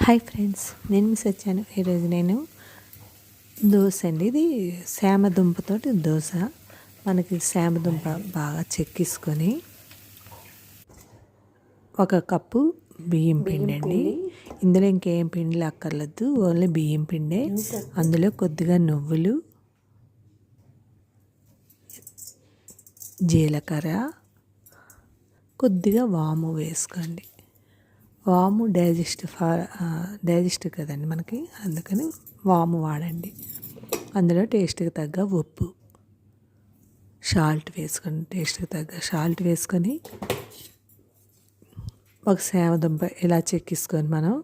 Hi friends, నేను miss వచ్చాను. ఈరోజు నేను దోశ అండి. ఇది శామదుంపతోటి దోశ. మనకి శామదుంప బాగా చెక్కిసుకొని ఒక కప్పు బియ్యం పిండి అండి. ఇందులో ఇంకేం పిండిలు అక్కర్లేదు, ఓన్లీ బియ్యం పిండే. అందులో కొద్దిగా నువ్వులు, జీలకర్ర, కొద్దిగా వాము వేసుకోండి. వాము డైజెస్ట్ కదండి మనకి, అందుకని వాము వాడండి. అందులో టేస్ట్కి తగ్గ ఉప్పు, సాల్ట్ వేసుకొని, టేస్ట్కి తగ్గ సాల్ట్ వేసుకొని ఒక శామదుంప ఇలా చెక్కిసుకొని మనం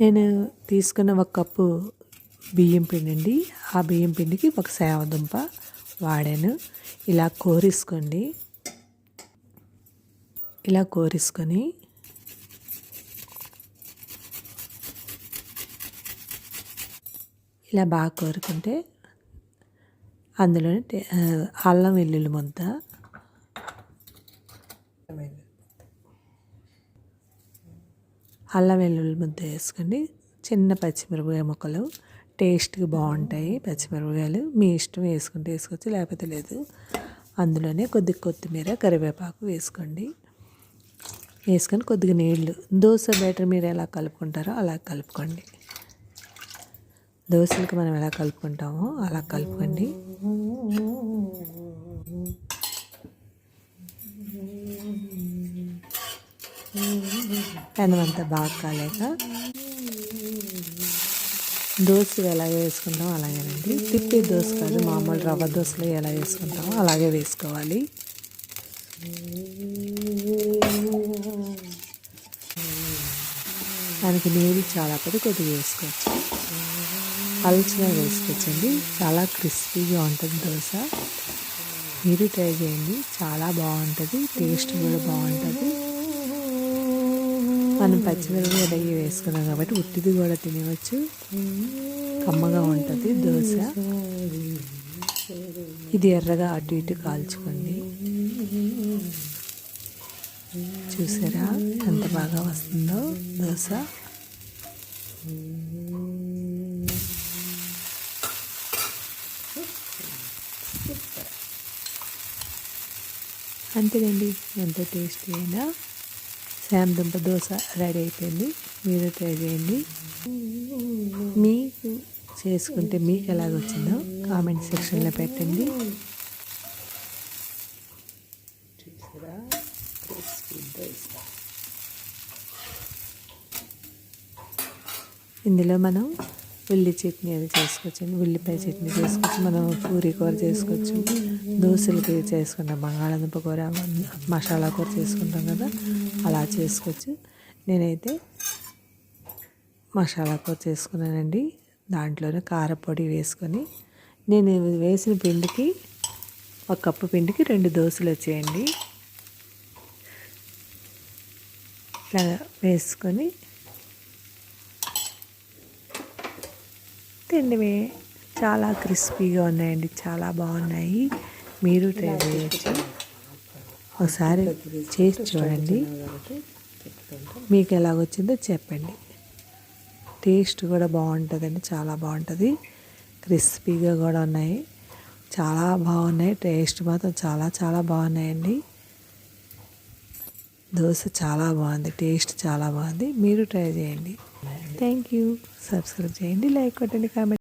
నేను తీసుకున్న ఒక కప్పు బియ్యం పిండి అండి. ఆ బియ్యం పిండికి ఒక శామదుంప వాడాను. ఇలా కోరేసుకోండి. ఇలా కోరేసుకొని ఇలా బాగా కోరుకుంటే అందులోనే అల్లం వెల్లుల్లి ముద్ద, అల్లం వెల్లుల్లి ముద్ద వేసుకోండి. చిన్న పచ్చిమిరపకాయ ముక్కలు టేస్ట్కి బాగుంటాయి. పచ్చిమిరపకాయలు మీ ఇష్టం, వేసుకుంటే వేసుకోవచ్చు, లేకపోతే లేదు. అందులోనే కొద్దిగా కొత్తిమీర, కరివేపాకు వేసుకోండి. వేసుకొని కొద్దిగా నీళ్ళు, దోశ బ్యాటర్ మీరు ఎలా కలుపుకుంటారో అలా కలుపుకోండి. దోశలకు మనం ఎలా కలుపుకుంటామో అలా కలుపుకోండి. పెనమంతా బాగా కాలేక దోశలు ఎలా వేసుకుంటామో అలాగేనండి. తిప్పి దోశ కాదు, మామూలు రవ్వ దోశలు ఎలా వేసుకుంటామో అలాగే వేసుకోవాలి. దానికి నీళ్ళు చాలా కొద్దిగా వేసుకోవచ్చు, పలుచగా వేసుకోవచ్చండి. చాలా క్రిస్పీగా ఉంటుంది దోశ. మీరు ట్రై చేయండి, చాలా బాగుంటుంది, టేస్ట్ కూడా బాగుంటుంది. మనం పచ్చిమిరపకాయ నెయ్యి వేసుకున్నాం కాబట్టి ఉట్టిది కూడా తినవచ్చు, కమ్మగా ఉంటుంది దోశ. ఇది ఎర్రగా అటు ఇటు కాల్చుకోండి. చూసారా ఎంత బాగా వస్తుందో దోశ. అంతేనండి, ఎంతో టేస్టీ అయినా శామదుంప దోశ రెడీ అయిపోయింది. మీరు ట్రై చేయండి. మీకు చేసుకుంటే మీకు ఎలాగొచ్చిందో కామెంట్ సెక్షన్లో పెట్టండి. ఇందులో మనం ఉల్లి చట్నీ అది చేసుకోవచ్చు, ఉల్లిపాయ చట్నీ చేసుకోవచ్చు, మనం పూరీ కూర చేసుకోవచ్చు, దోశలకి చేసుకుంటాం, బంగాళాదుంప కూర, మసాలా కూర చేసుకుంటాం కదా, అలా చేసుకోవచ్చు. నేనైతే మసాలా కూర చేసుకున్నానండి. దాంట్లోనే కారపొడి వేసుకొని, నేను వేసిన పిండికి ఒక కప్పు పిండికి 2 దోశలు వచ్చేయండి. ఇట్లా వేసుకొని తిండివే. చాలా క్రిస్పీగా ఉన్నాయండి, చాలా బాగున్నాయి. మీరు ట్రై చేయొచ్చు, ఒకసారి చేసి చూడండి. మీకు ఎలాగొచ్చిందో చెప్పండి. టేస్ట్ కూడా బాగుంటుందండి, చాలా బాగుంటుంది. క్రిస్పీగా కూడా ఉన్నాయి, చాలా బాగున్నాయి. టేస్ట్ మాత్రం చాలా చాలా బాగున్నాయండి. దోశ చాలా బాగుంది, టేస్ట్ చాలా బాగుంది. మీరు ట్రై చేయండి. Thank you. సబ్స్క్రైబ్ చేయండి, లైక్ కొట్టండి, కామెంట్